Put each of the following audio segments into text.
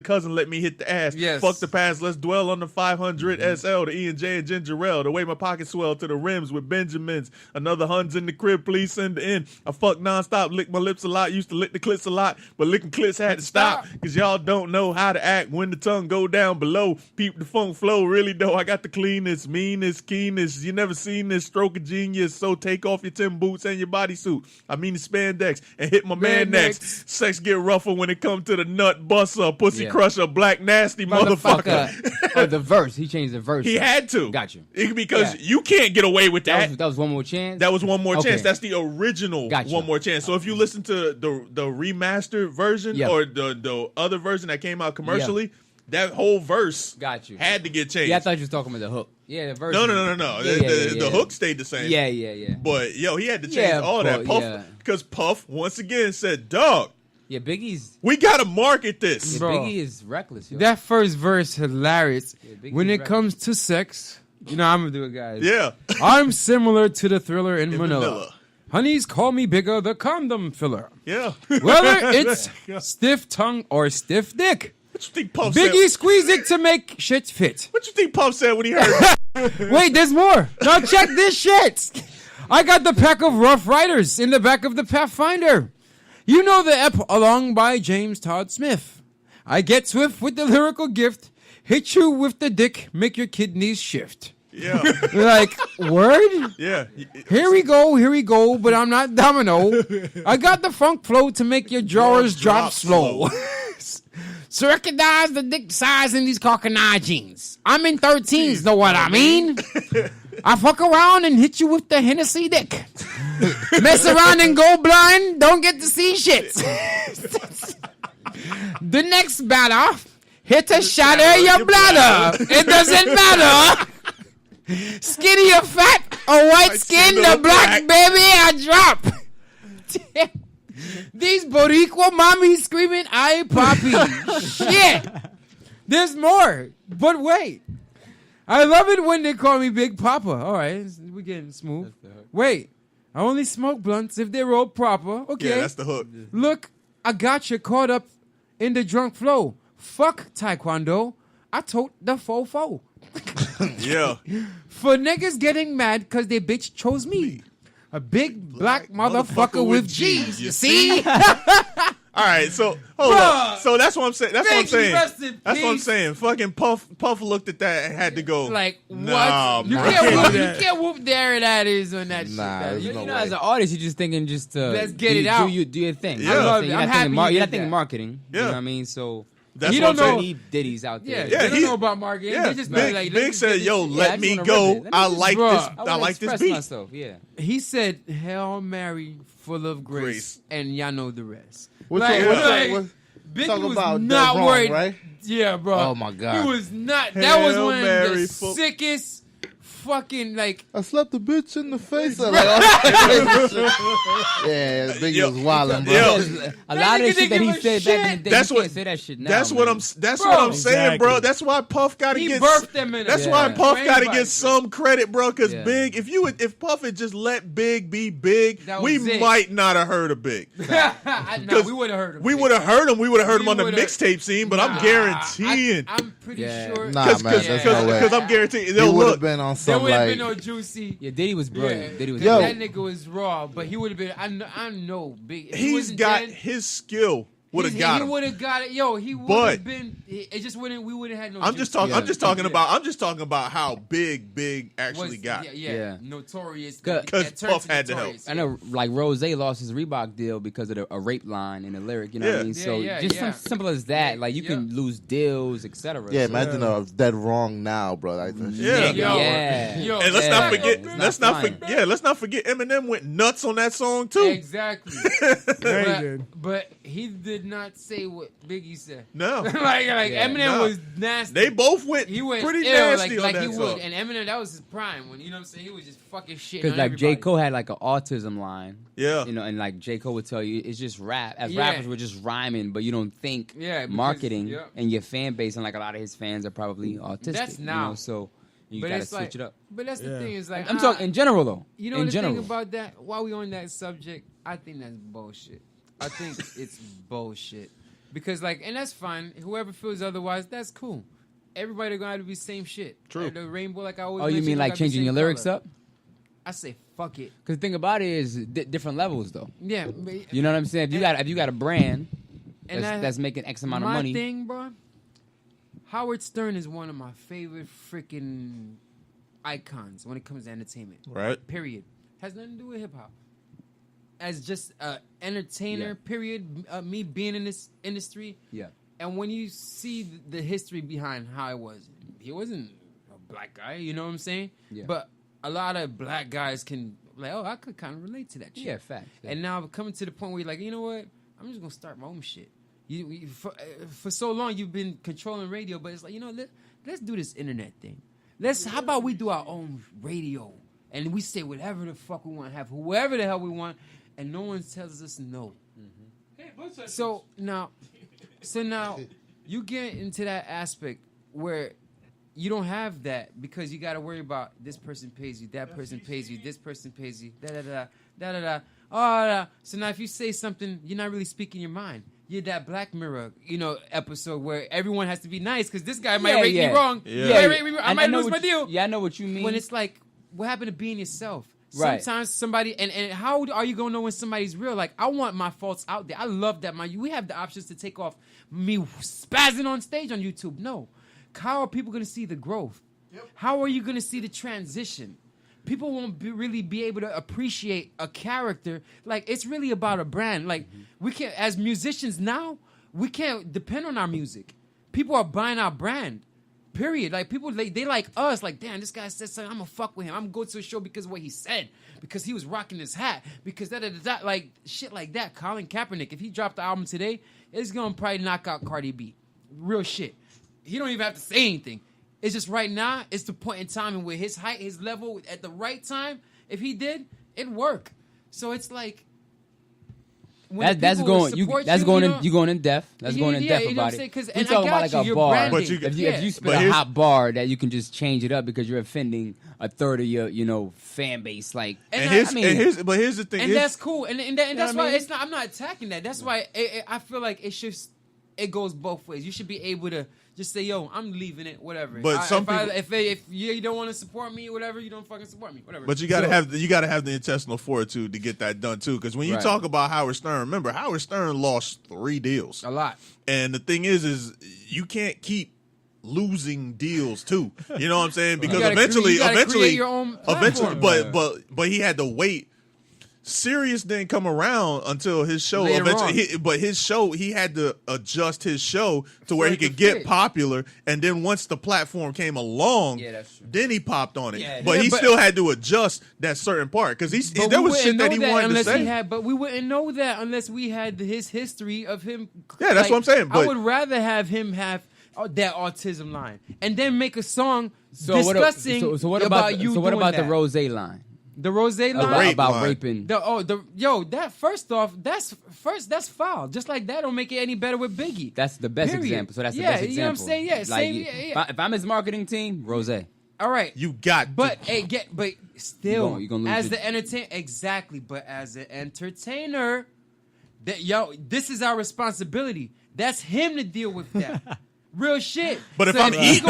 cousin, let me hit the ass. Yes. Fuck the past, let's dwell on the 500 SL, the E&J and ginger ale. The way my pockets swell to the rims with Benjamins. Another Huns in the crib, please send it in. I fuck nonstop, lick my lips a lot, used to lick the clits a lot, but licking clits had to stop. Cause y'all don't know how to act when the tongue go down below. Peep the funk flow, really though. I got the cleanest, meanest, keenest. You never seen this stroke of genius. So take off your Tim boots and your bodysuit. I mean the spandex and hit my man next. Sex get rougher when it come to the nut buster, pussy crusher, black nasty motherfucker. Oh, the verse. He changed the verse. He had to. Got you. Because you can't get away with that. That was One More Chance? That was One More Chance. That's the original One More Chance. So if you listen to the remastered version or the other version that came out commercially, that whole verse had to get changed. Yeah, I thought you was talking about the hook. Yeah, the verse. No. The hook stayed the same. Yeah. But, he had to change all that. Puff, because Puff, once again, said, dog. Yeah, Biggie's. We got to market this. Yeah, Biggie is reckless, yo. That first verse, hilarious. When it comes to sex, I'm going to do it, guys. Yeah. I'm similar to the Thriller in Manila. Honeys call me bigger, the condom filler. Yeah. Whether it's stiff tongue or stiff dick. What you think Puff Biggie said? squeeze it to make shit fit. What you think Puff said when he heard it? Wait, there's more. Now check this shit. I got the pack of Rough Riders in the back of the Pathfinder. You know the ep along by James Todd Smith. I get swift with the lyrical gift. Hit you with the dick, make your kidneys shift. Yeah. Like, word? Yeah. Here we go, but I'm not Domino. I got the funk flow to make your drawers drop slow. So recognize the dick size in these Carcanine jeans. I'm in 13s, know what I mean? I fuck around and hit you with the Hennessy dick. Mess around and go blind, don't get to see shit. The next batter, hit a shatter your bladder. It doesn't matter. Skinny or fat or white skin, the black baby I drop. Damn. These Boricua mommies screaming, "Ay, papi." Shit. There's more. But wait. I love it when they call me Big Papa. All right. We're getting smooth. Wait. I only smoke blunts if they roll proper. Okay. Yeah, that's the hook. Look, I got you caught up in the drunk flow. Fuck Taekwondo. I tote the fofo. Yeah. For niggas getting mad because they bitch chose me. A big black motherfucker with G's. You see? All right, so hold up. So that's what I'm saying. That's what I'm saying. That's what I'm saying. Fucking Puff looked at that and had to go. Like, what? Nah, you can't whoop there that is on that shit. You know, as an artist, you're just thinking let's get it out. Do your thing. Yeah. I love it. I'm happy You're not thinking marketing. Yeah. You know what I mean? So that's he what don't I'm know. saying. Diddy's out there. Yeah, they don't know about marketing. Yeah, They just Big, like, Big said, "Yo, let me just go. rip it. I like Bruh. this. I like this beat." Myself. Yeah. He said, "Hail Mary, full of grace," and y'all know the rest. What's Biggie talking was about not wrong, worried, right? Yeah, bro. Oh my God, he was not. That was Hail one of Mary, the full- sickest. Fucking like I slapped the bitch in the face. Yeah, Biggie was wildin', bro. Yeah. A lot of the shit that he said back in the day, That's you what- can't say that shit now. That's what I'm saying, bro. That's why Puff got to he get. birthed them in. That's why Puff got to get some credit, bro. Because Big, if Puff had just let Big be Big, we might not have heard of Big. We would have heard him. We would have heard him. We would have heard him on the mixtape scene. But I'm guaranteeing. I'm pretty sure. Nah, man, that's no way. Because I'm guaranteeing. He would have been on some there would have like. been no Juicy. Yeah, Diddy was brilliant. Diddy was Yo. That nigga was raw, but he would have been. I know. Big. He's got his skill. Would have got him. He would have got it. Yo, he would have been. It just wouldn't. We would have had no. I'm just talking. I'm just talking about how Big actually got. Yeah. Notorious. Because Puff had to help. I know, like Rose lost his Reebok deal because of a rape line in the lyric. You know what I mean? So just something simple as that. Like you can lose deals, etc. Yeah, imagine that wrong now, bro. Like, Yo, and let's not forget Eminem went nuts on that song too. Exactly. But he did not say what Biggie said. No. Eminem was nasty. They both went pretty nasty on that he song. would. And Eminem, that was his prime. When, you know what I'm saying? He was just fucking shit. Because like J. Cole had like an autism line. Yeah. You know, and like J. Cole would tell you it's just rap. As rappers we're just rhyming, but you don't think marketing and your fan base, and like a lot of his fans are probably autistic. That's now. You know, so you gotta switch it up. But that's the thing is like I'm talking in general though. You know thing about that, while we on that subject, I think that's bullshit. I think it's bullshit. Because and that's fine. Whoever feels otherwise, that's cool. Everybody gonna have to be same shit. True. The rainbow, like I always. Oh, you mean like changing your lyrics up? I say fuck it. Because the thing about it is different levels, though. Yeah. You know what I'm saying? If you got a brand that's making X amount of money. My thing, bro. Howard Stern is one of my favorite freaking icons when it comes to entertainment. Right. Period. Has nothing to do with hip hop. As just an entertainer, period. Me being in this industry. Yeah. And when you see the history behind how it was, he wasn't a black guy, you know what I'm saying? Yeah. But a lot of black guys can, I could kind of relate to that shit. Yeah, fact. Yeah. And now coming to the point where you're like, you know what? I'm just going to start my own shit. For so long, you've been controlling radio, but it's like, let's do this internet thing. How about we do our own radio? And we say whatever the fuck we want to have, whoever the hell we want, and no one tells us no. Mm-hmm. So now you get into that aspect where you don't have that because you got to worry about this person pays you, that person pays you, this person pays you, da-da-da. So now if you say something, you're not really speaking your mind. You're that Black Mirror, episode where everyone has to be nice because this guy might rate me wrong. Yeah. I might lose my deal. Yeah, I know what you mean. When it's like, what happened to being yourself? Right. Sometimes somebody, and how are you going to know when somebody's real? Like, I want my faults out there. I love that. We have the options to take off me spazzing on stage on YouTube. No. How are people going to see the growth? Yep. How are you going to see the transition? People won't really be able to appreciate a character. Like, it's really about a brand. Like, we can't, as musicians now, we can't depend on our music. People are buying our brand. Period. Like, people, they like us. Like, damn, this guy said something. I'm going to fuck with him. I'm going to go to a show because of what he said. Because he was rocking his hat. Because da-da-da-da. Like, shit like that. Colin Kaepernick, if he dropped the album today, it's going to probably knock out Cardi B. Real shit. He don't even have to say anything. It's just right now, it's the point in time and with his height, his level, at the right time, if he did, it'd work. So it's like... That's going in depth. That's going in depth about it. We're talking about like a bar. If you spit a hot bar, that you can just change it up because you're offending a third of your fan base. Like, here's the thing, and that's cool, and that's why it's not. I'm not attacking that. That's why I feel like it goes both ways. You should be able to just say, "Yo, I'm leaving it, whatever." But if you don't want to support me, whatever, you don't fucking support me, whatever. But you gotta have the intestinal fortitude to get that done too. Because when you talk about Howard Stern, remember Howard Stern lost 3 deals, a lot. And the thing is you can't keep losing deals too. You know what I'm saying? Because eventually, but he had to wait. Sirius didn't come around until his show. He had to adjust his show to where he could get popular. And then once the platform came along, then he popped on it. Yeah, but he still had to adjust that certain part because there was shit that he wanted to say. But we wouldn't know that unless we had his history of him. Yeah, that's what I'm saying. But I would rather have him have that autism line and then make a song discussing about you. So what about the Rose line? The Rose line about raping. That's foul. Just like that don't make it any better with Biggie. That's the best example. So that's the best example. You know what I'm saying? Yeah, If I'm his marketing team, Rose. All right. You got but still you're gonna as the entertainer exactly, but as an entertainer, this is our responsibility. That's him to deal with that. Real shit. But if I'm eating,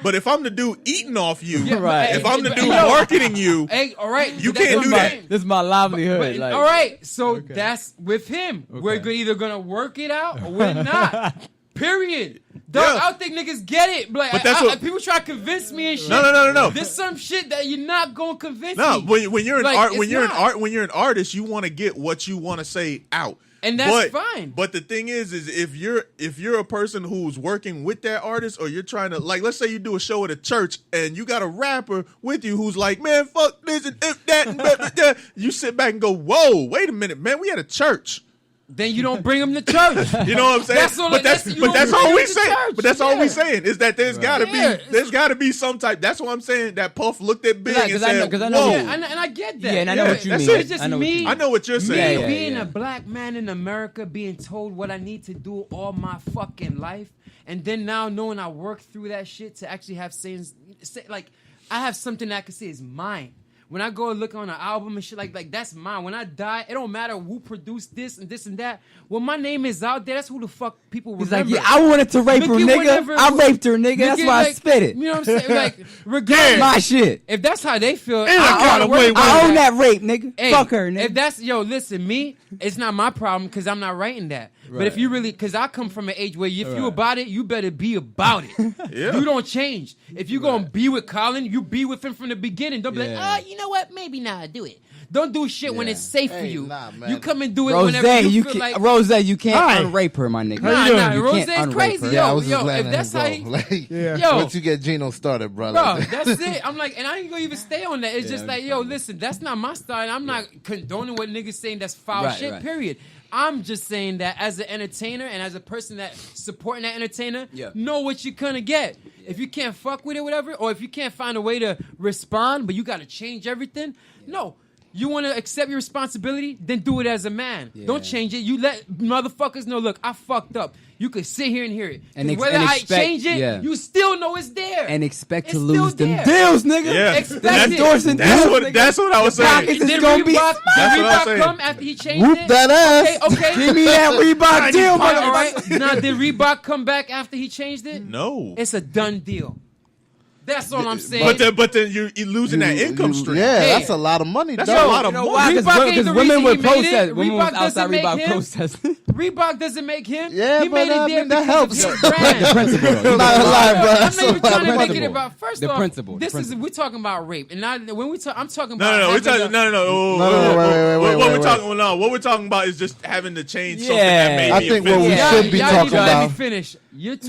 but if I'm the dude eating off you, if I'm the dude marketing you, all right, you can't do that. This is my livelihood. All right, so that's with him. Okay. We're either gonna work it out or we're not. Period. I don't think niggas get it. But that's people try to convince me and shit. No. There's some shit that you're not gonna convince me. No, when you're an artist, you want to get what you want to say out. And that's fine. But the thing is if you're a person who's working with that artist or you're trying to, like, let's say you do a show at a church and you got a rapper with you who's like, man, fuck this and that and that. You sit back and go, whoa, wait a minute, man, we at a church. Then you don't bring them to church. You know what I'm saying? That's all we say. But that's all we saying is that there's gotta be some type. That's what I'm saying. That Puff looked at Big and said, "Whoa," and I get that. Yeah, and I know what you mean. It's just me. I know what you're saying. Me being a black man in America, being told what I need to do all my fucking life, and then now knowing I work through that shit to actually have sayings, like I have something that I can say is mine. when I go look on an album and shit like that's mine. When I die, it don't matter who produced this and that. When my name is out there, that's who the fuck people remember. He's like, I wanted to rape her, nigga. I raped her, nigga. That's why I spit it. You know what I'm saying? Like, regardless, my shit. If that's how they feel, I own that rape, nigga. Hey, fuck her, nigga. If that's listen, me, it's not my problem because I'm not writing that. Right. But if you really, because I come from an age where if you about it, you better be about it. You don't change. If you gonna be with Colin, you be with him from the beginning. Don't be like, oh, you know what? Maybe now do it. Don't do shit when it's safe for you. Nah, you come and do it whenever you feel like. Rose, you can't unrape her, my nigga. Nah, Rose is crazy. Yeah, I was just if that's how he, once you get Gino started, bro. That's it. I'm like, and I ain't gonna even stay on that. It's just like, listen, that's not my style. I'm not condoning what niggas saying that's foul shit, period. I'm just saying that as an entertainer and as a person that's supporting that entertainer, know what you're gonna get. If you can't fuck with it, whatever, or if you can't find a way to respond, but you gotta change everything, no. You want to accept your responsibility? Then do it as a man. Yeah. Don't change it. You let motherfuckers know, look, I fucked up. You could sit here and hear it. And whether I change it, you still know it's there. And expect to lose them deals, nigga. Yeah. Expect it. That's what I was saying. Did Reebok come after he changed Whoop it? that ass. Okay. Give me that Reebok deal, all right. Now, did Reebok come back after he changed it? No. It's a done deal. That's all I'm saying. But then you're losing that income stream. Yeah, that's a lot of money. That's a lot of money. Because women would protest. Women Reebok outside Reebok protesting. Reebok doesn't make him. Yeah, he made it there that helps. The principle. Not a lie, bro. I'm not even trying to make it about. First off, principle. We're talking about rape, and when we talk, I'm talking about. No. What we're talking about is just having to change something that may be. I think what we should be talking about. Let me finish.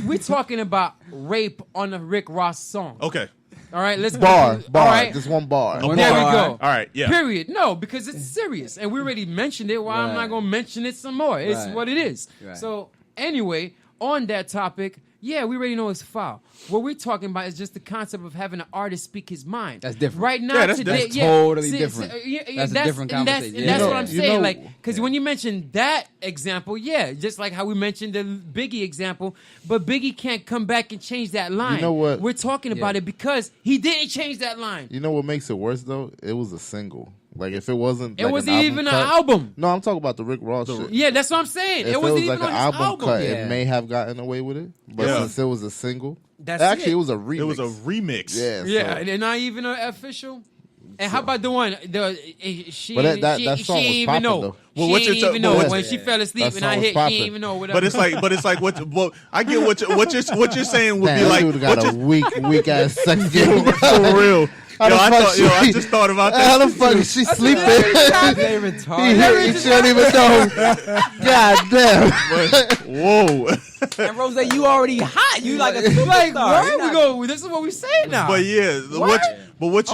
We're talking about rape on a Rick Ross song. Okay. All right, let's bar. All right. Just one bar. There we go. All right, yeah. Period. No, because it's serious, and we already mentioned it. Why I'm not gonna mention it some more? It's what it is. Right. So anyway, on that topic, we already know it's foul. What we're talking about is just the concept of having an artist speak his mind. That's different. Right now, that's totally different. That's a different conversation. And that's what I'm saying. Like, because when you mentioned that example, just like how we mentioned the Biggie example, but Biggie can't come back and change that line. You know what? We're talking about it because he didn't change that line. You know what makes it worse though? It was a single. Like if it wasn't, it wasn't even an album. No, I'm talking about the Rick Ross shit. Yeah, that's what I'm saying. If it wasn't even like on an album cut, it may have gotten away with it. But since it was a single, it was a remix. It was a remix. Yeah, and not even an official. And how about the one? She song was even popping, know. Though. Well, she didn't even know when she fell asleep and I hit. She didn't even know. Whatever. But it's like what I get what you're saying would be like. Dude got a weak ass sex game for real. I just thought about that. How the fuck is she sleeping? She don't even know. God damn. Whoa. And Rose, you already hot. You like a where we go? This is what we saying now. But what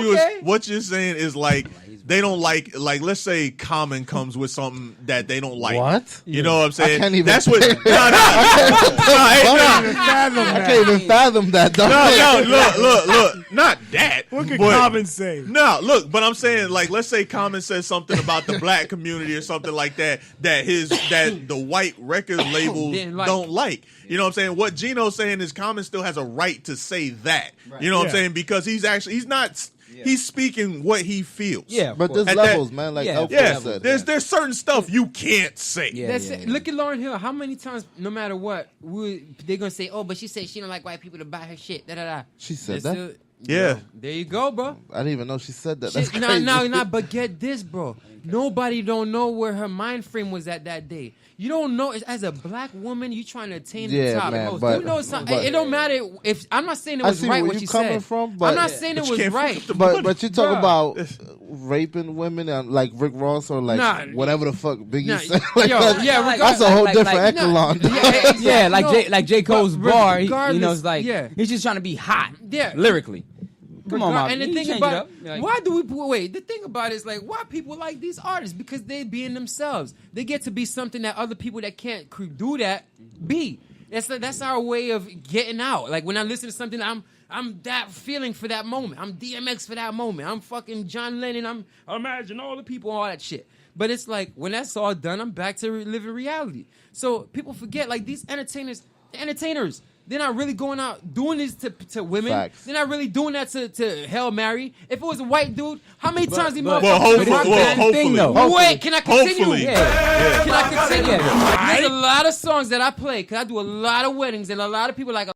you're saying is like they don't like let's say Common comes with something that they don't like. What? You know what I'm saying? I can't even. That's what. I can't even fathom that. Look. Not that. What could Common say? No, look. But I'm saying let's say Common says something about the black community or something like that that the white record labels don't like. You know what I'm saying? What Gino's saying is Common still has a right to say that. Right. You know what I'm saying? Because he's not. He's speaking what he feels. Yeah, but there's levels, man. Like said, there's certain stuff you can't say. Look at Lauryn Hill. How many times, no matter what, they're gonna say, "Oh, but she said she don't like white people to buy her shit." Da da da. She said that. Yeah. There you go, bro. I didn't even know she said that. That's crazy. No. But get this, bro. Nobody don't know where her mind frame was at that day. You don't know. As a black woman, you trying to attain the top. Man, you know something. It don't matter if I'm not saying it was right what you said. From, I'm not saying it was right. But you talk about raping women and like Rick Ross or like whatever the fuck Biggie said. That's a whole different echelon. Like J. Cole's bar. It's like he's just trying to be hot. Yeah, lyrically. Come on, Mom. And the thing about why do we wait? The thing about it is like why people like these artists because they being themselves. They get to be something that other people that can't do that be. That's our way of getting out. Like when I listen to something, I'm that feeling for that moment. I'm DMX for that moment. I'm fucking John Lennon. I'm Imagine all the people, all that shit. But it's like when that's all done, I'm back to living reality. So people forget like these entertainers. they're not really going out doing this to women. Facts. They're not really doing that to Hail Mary. If it was a white dude, how many times he hopefully. Wait, can I continue? Hopefully. Can I continue? There's a lot of songs that I play because I do a lot of weddings and a lot of people like.